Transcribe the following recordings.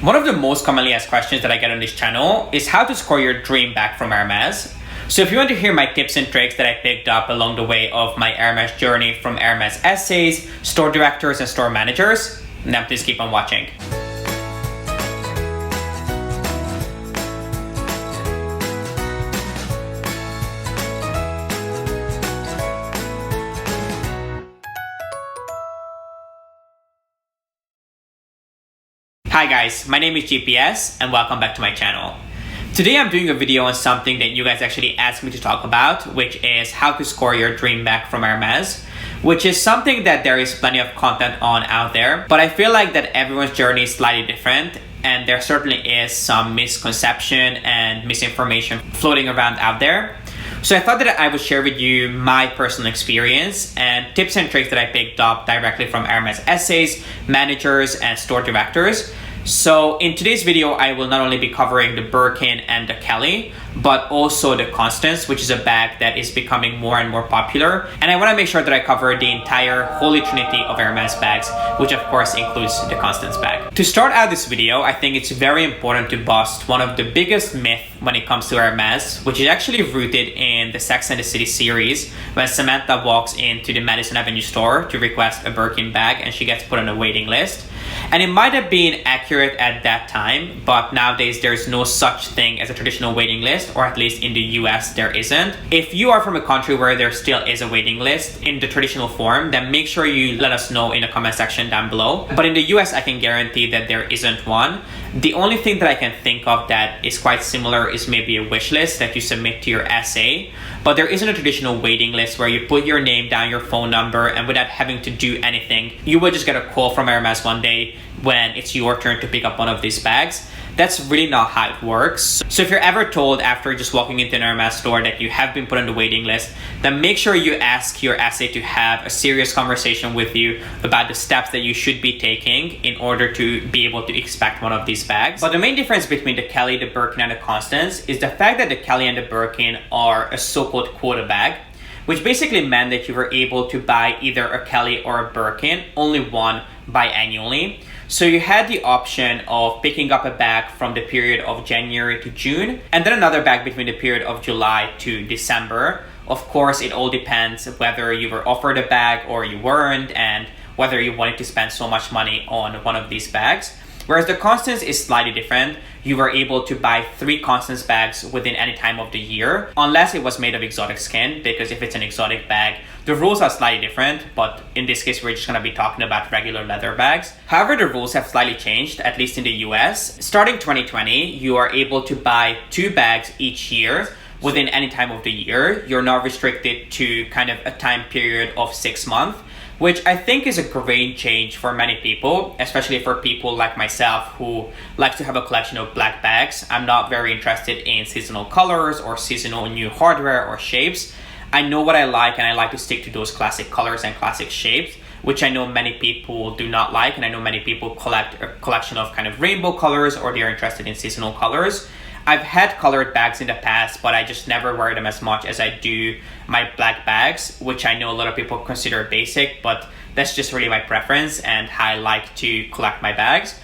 One of the most commonly asked questions that I get on this channel is how to score your dream bag from Hermes. So if you want to hear my tips and tricks that I picked up along the way of my Hermes journey from Hermes essays, store directors, and store managers, then please keep on watching. Hi guys, my name is G.P.S. and welcome back to my channel. Today I'm doing a video on something that you guys actually asked me to talk about, which is how to score your dream bag from Hermes, which is something that there is plenty of content on out there, but I feel like that everyone's journey is slightly different and there certainly is some misconception and misinformation floating around out there. So I thought that I would share with you my personal experience and tips and tricks that I picked up directly from Hermes essays, managers, and store directors. So in today's video, I will not only be covering the Birkin and the Kelly, but also the Constance, which is a bag that is becoming more and more popular. And I want to make sure that I cover the entire holy trinity of Hermes bags, which of course includes the Constance bag. To start out this video, I think it's very important to bust one of the biggest myths when it comes to Hermes, which is actually rooted in the Sex and the City series, when Samantha walks into the Madison Avenue store to request a Birkin bag and she gets put on a waiting list. And it might have been accurate at that time, but nowadays there's no such thing as a traditional waiting list, or at least in the US there isn't. If you are from a country where there still is a waiting list in the traditional form, then make sure you let us know in the comment section down below. But in the US, I can guarantee that there isn't one. The only thing that I can think of that is quite similar is maybe a wish list that you submit to your essay, but there isn't a traditional waiting list where you put your name down, your phone number, and without having to do anything, you will just get a call from Hermes one day when it's your turn to pick up one of these bags. That's really not how it works. So if you're ever told after just walking into an Hermes store that you have been put on the waiting list, then make sure you ask your essay to have a serious conversation with you about the steps that you should be taking in order to be able to expect one of these bags. But the main difference between the Kelly, the Birkin, and the Constance is the fact that the Kelly and the Birkin are a so-called quota bag, which basically meant that you were able to buy either a Kelly or a Birkin, only one biannually. So you had the option of picking up a bag from the period of January to June, and then another bag between the period of July to December. Of course, it all depends whether you were offered a bag or you weren't, and whether you wanted to spend so much money on one of these bags. Whereas the Constance is slightly different. You were able to buy 3 Constance bags within any time of the year, unless it was made of exotic skin, because if it's an exotic bag, the rules are slightly different, but in this case, we're just gonna be talking about regular leather bags. However, the rules have slightly changed, at least in the US. Starting 2020, you are able to buy 2 bags each year within any time of the year. You're not restricted to kind of a time period of 6 months, which I think is a great change for many people, especially for people like myself who like to have a collection of black bags. I'm not very interested in seasonal colors or seasonal new hardware or shapes. I know what I like, and I like to stick to those classic colors and classic shapes, which I know many people do not like, and I know many people collect a collection of kind of rainbow colors, or they're interested in seasonal colors. I've had colored bags in the past, but I just never wear them as much as I do my black bags, which I know a lot of people consider basic, but that's just really my preference and how I like to collect my bags.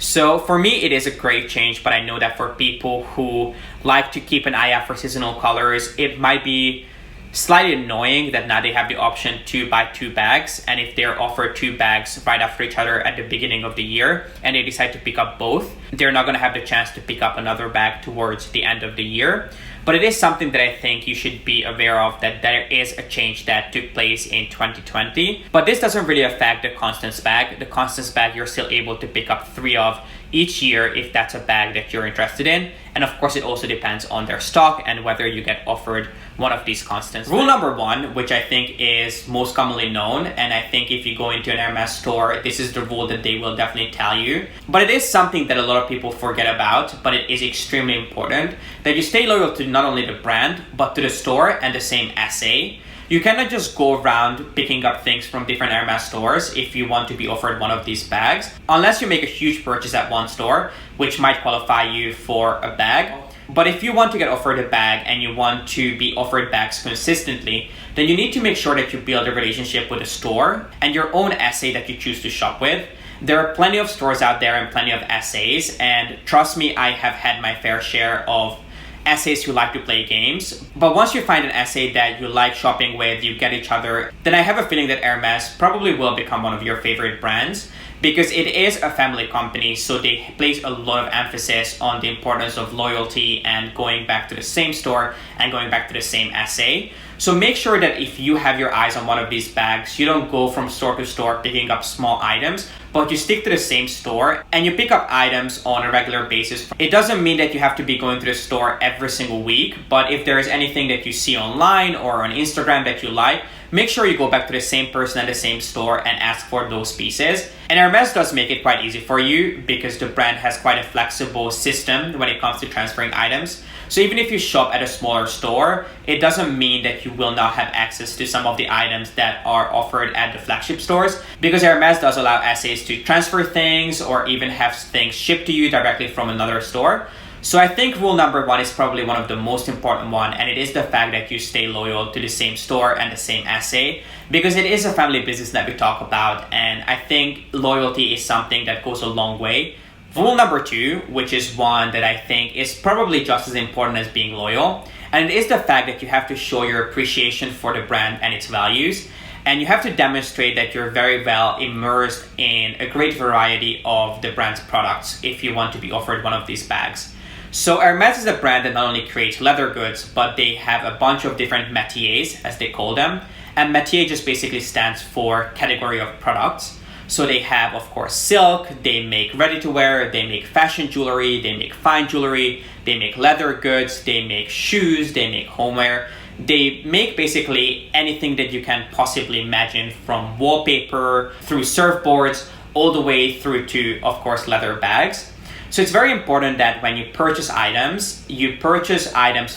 So for me, it is a great change, but I know that for people who like to keep an eye out for seasonal colors, it might be slightly annoying that now they have the option to buy 2 bags, and if they're offered 2 bags right after each other at the beginning of the year and they decide to pick up both, they're not going to have the chance to pick up another bag towards the end of the year. But it is something that I think you should be aware of, that there is a change that took place in 2020. But this doesn't really affect the Constance bag. The Constance bag you're still able to pick up 3 of each year if that's a bag that you're interested in. And of course, it also depends on their stock and whether you get offered one of these Constance. Rule number 1, which I think is most commonly known, and I think if you go into an Hermes store, this is the rule that they will definitely tell you, but it is something that a lot of people forget about, but it is extremely important, that you stay loyal to not only the brand, but to the store and the same essay. You cannot just go around picking up things from different Hermes stores if you want to be offered one of these bags, unless you make a huge purchase at one store, which might qualify you for a bag. But if you want to get offered a bag and you want to be offered bags consistently, then you need to make sure that you build a relationship with the store and your own essay that you choose to shop with. There are plenty of stores out there and plenty of essays, and trust me, I have had my fair share of essays who like to play games. But once you find an essay that you like shopping with, you get each other, then I have a feeling that Hermes probably will become one of your favorite brands, because it is a family company, so they place a lot of emphasis on the importance of loyalty and going back to the same store and going back to the same essay. So make sure that if you have your eyes on one of these bags, you don't go from store to store picking up small items, but you stick to the same store and you pick up items on a regular basis. It doesn't mean that you have to be going to the store every single week, but if there is anything that you see online or on Instagram that you like, make sure you go back to the same person at the same store and ask for those pieces. And Hermes does make it quite easy for you because the brand has quite a flexible system when it comes to transferring items. So even if you shop at a smaller store, it doesn't mean that you will not have access to some of the items that are offered at the flagship stores, because Hermes does allow essays to transfer things or even have things shipped to you directly from another store. So I think rule number one is probably one of the most important one, and it is the fact that you stay loyal to the same store and the same essay, because it is a family business that we talk about, and I think loyalty is something that goes a long way. Rule number two, which is one that I think is probably just as important as being loyal, and it is the fact that you have to show your appreciation for the brand and its values, and you have to demonstrate that you're very well immersed in a great variety of the brand's products if you want to be offered one of these bags. So Hermes is a brand that not only creates leather goods, but they have a bunch of different métiers, as they call them, and métier just basically stands for category of products. So they have, of course, silk, they make ready-to-wear, they make fashion jewelry, they make fine jewelry, they make leather goods, they make shoes, they make homeware. They make basically anything that you can possibly imagine, from wallpaper, through surfboards, all the way through to, of course, leather bags. So it's very important that when you purchase items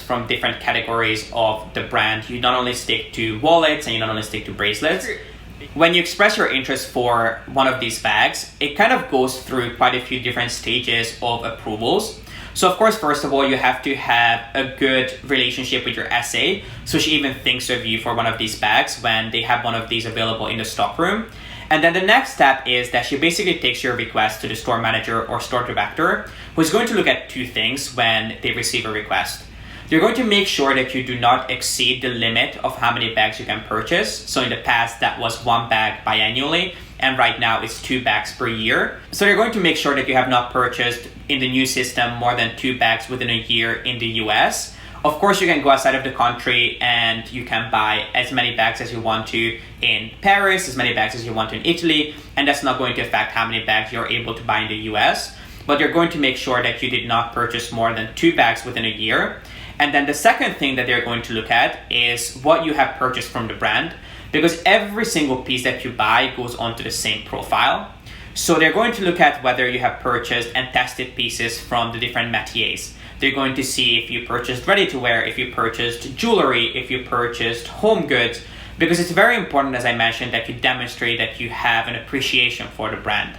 from different categories of the brand. You not only stick to wallets and you not only stick to bracelets. When you express your interest for one of these bags, it kind of goes through quite a few different stages of approvals. So of course, first of all, you have to have a good relationship with your essay, so she even thinks of you for one of these bags when they have one of these available in the stockroom. And then the next step is that she basically takes your request to the store manager or store director, who's going to look at two things when they receive a request. You're going to make sure that you do not exceed the limit of how many bags you can purchase. So in the past, that was 1 bag biannually, and right now it's 2 bags per year. So you're going to make sure that you have not purchased in the new system more than 2 bags within a year in the US. Of course, you can go outside of the country and you can buy as many bags as you want to in Paris, as many bags as you want to in Italy, and that's not going to affect how many bags you're able to buy in the US. But you're going to make sure that you did not purchase more than 2 bags within a year. And then the second thing that they're going to look at is what you have purchased from the brand, because every single piece that you buy goes onto the same profile. So they're going to look at whether you have purchased and tested pieces from the different métiers. They're going to see if you purchased ready-to-wear, if you purchased jewelry, if you purchased home goods, because it's very important, as I mentioned, that you demonstrate that you have an appreciation for the brand.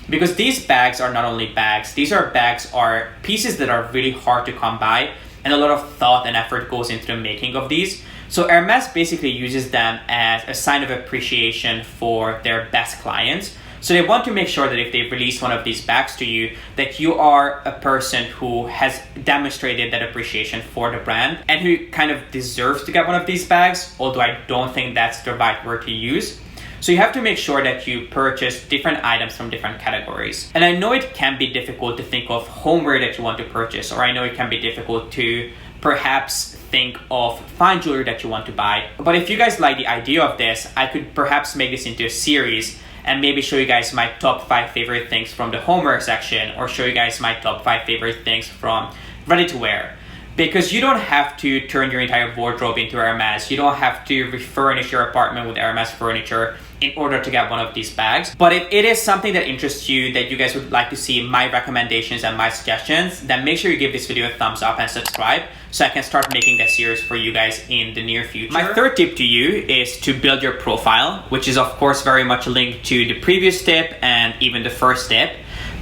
Because these bags are not only bags, these are pieces that are really hard to come by, and a lot of thought and effort goes into the making of these. So Hermes basically uses them as a sign of appreciation for their best clients. So they want to make sure that if they release one of these bags to you, that you are a person who has demonstrated that appreciation for the brand and who kind of deserves to get one of these bags, although I don't think that's the right word to use. So you have to make sure that you purchase different items from different categories. And I know it can be difficult to think of homeware that you want to purchase, or I know it can be difficult to perhaps think of fine jewelry that you want to buy. But if you guys like the idea of this, I could perhaps make this into a series and maybe show you guys my top 5 favorite things from the homeware section, or show you guys my top 5 favorite things from ready-to-wear. Because you don't have to turn your entire wardrobe into Hermes. You don't have to refurnish your apartment with Hermes furniture in order to get one of these bags. But if it is something that interests you, that you guys would like to see my recommendations and my suggestions, then make sure you give this video a thumbs up and subscribe so I can start making that series for you guys in the near future. My third tip to you is to build your profile, which is of course very much linked to the previous tip and even the first tip.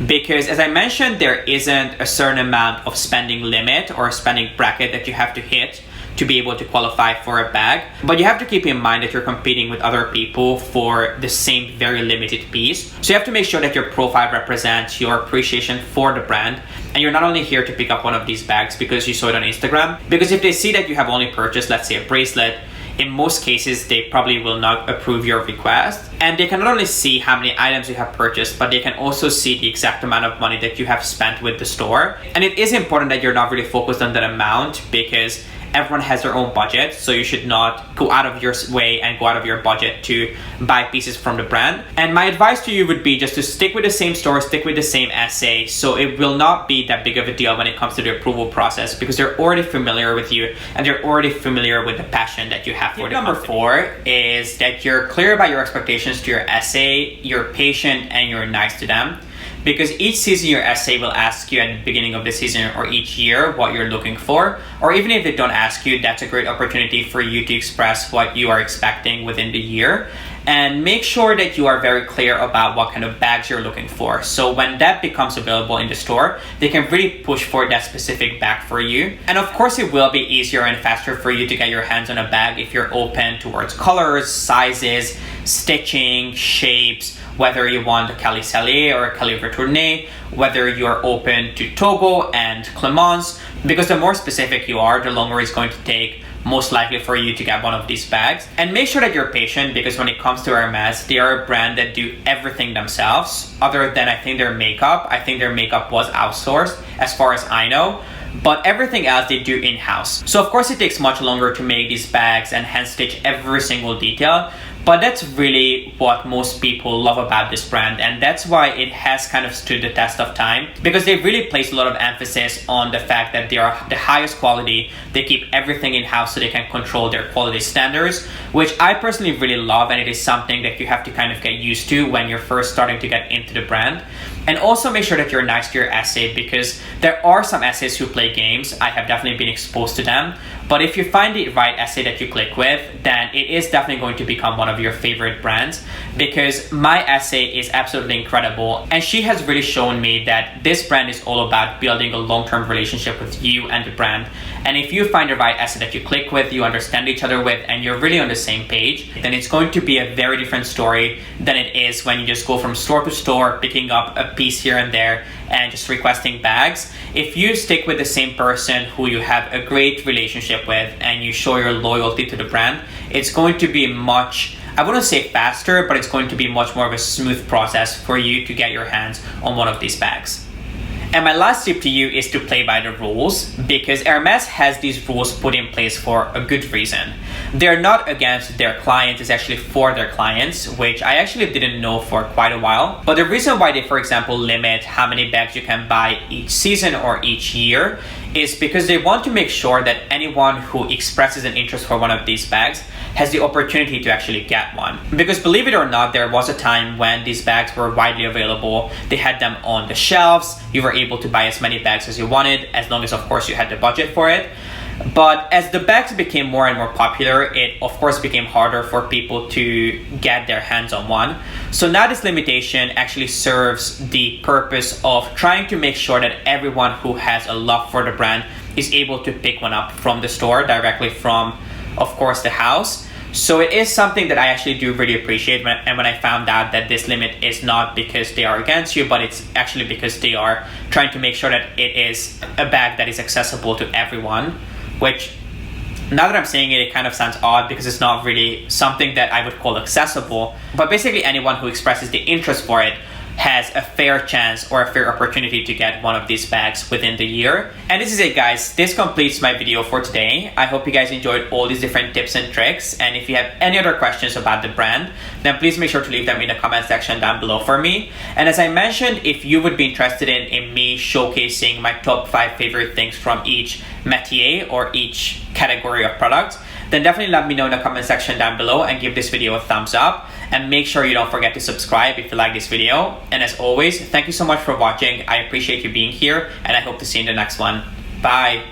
Because as I mentioned, there isn't a certain amount of spending limit or spending bracket that you have to hit to be able to qualify for a bag. But you have to keep in mind that you're competing with other people for the same very limited piece. So you have to make sure that your profile represents your appreciation for the brand, and you're not only here to pick up one of these bags because you saw it on Instagram. Because if they see that you have only purchased, let's say, a bracelet, in most cases, they probably will not approve your request. And they can not only see how many items you have purchased, but they can also see the exact amount of money that you have spent with the store. And it is important that you're not really focused on that amount, because everyone has their own budget, so you should not go out of your way and go out of your budget to buy pieces from the brand. And my advice to you would be just to stick with the same store, stick with the same essay, so it will not be that big of a deal when it comes to the approval process, because they're already familiar with you and they're already familiar with the passion that you have for the company. Number 4 is that you're clear about your expectations to your essay, you're patient, and you're nice to them. Because each season your essay will ask you at the beginning of the season or each year what you're looking for. Or even if they don't ask you, that's a great opportunity for you to express what you are expecting within the year. And make sure that you are very clear about what kind of bags you're looking for. So when that becomes available in the store, they can really push for that specific bag for you. And of course, it will be easier and faster for you to get your hands on a bag if you're open towards colors, sizes, stitching, shapes, whether you want a Cali Salé or a Cali Retourné, whether you're open to Togo and Clemence, because the more specific you are, the longer it's going to take most likely for you to get one of these bags. And make sure that you're patient, because when it comes to Hermes, they are a brand that do everything themselves, other than I think their makeup. I think their makeup was outsourced as far as I know, but everything else they do in-house. So of course it takes much longer to make these bags and hand stitch every single detail. But that's really what most people love about this brand, and that's why it has kind of stood the test of time, because they really place a lot of emphasis on the fact that they are the highest quality. They keep everything in-house so they can control their quality standards, which I personally really love, and it is something that you have to kind of get used to when you're first starting to get into the brand. And also make sure that you're nice to your essay, because there are some essays who play games. I have definitely been exposed to them. But if you find the right essay that you click with, then it is definitely going to become one of your favorite brands, because my essay is absolutely incredible. And she has really shown me that this brand is all about building a long-term relationship with you and the brand. And if you find the right essay that you click with, you understand each other with, and you're really on the same page, then it's going to be a very different story than it is when you just go from store to store, picking up a piece here and there and just requesting bags. If you stick with the same person who you have a great relationship with and you show your loyalty to the brand, it's going to be much, I wouldn't say faster, but it's going to be much more of a smooth process for you to get your hands on one of these bags. And my last tip to you is to play by the rules, because Hermes has these rules put in place for a good reason. They're not against their clients, it's actually for their clients, which I actually didn't know for quite a while. But the reason why they, for example, limit how many bags you can buy each season or each year is because they want to make sure that anyone who expresses an interest for one of these bags has the opportunity to actually get one. Because believe it or not, there was a time when these bags were widely available. They had them on the shelves. You were able to buy as many bags as you wanted, as long as of course you had the budget for it. But as the bags became more and more popular, it of course became harder for people to get their hands on one. So now this limitation actually serves the purpose of trying to make sure that everyone who has a love for the brand is able to pick one up from the store, directly from, of course, the house. So it is something that I actually do really appreciate, when I found out that this limit is not because they are against you, but it's actually because they are trying to make sure that it is a bag that is accessible to everyone. Which, now that I'm saying it, it kind of sounds odd, because it's not really something that I would call accessible. But basically anyone who expresses the interest for it has a fair chance or a fair opportunity to get one of these bags within the year. And this is it, guys. This completes my video for today. I hope you guys enjoyed all these different tips and tricks. And if you have any other questions about the brand, then please make sure to leave them in the comment section down below for me. And as I mentioned, if you would be interested in me showcasing my top 5 favorite things from each métier or each category of products, then definitely let me know in the comment section down below and give this video a thumbs up. And make sure you don't forget to subscribe if you like this video. And as always, thank you so much for watching. I appreciate you being here, and I hope to see you in the next one. Bye.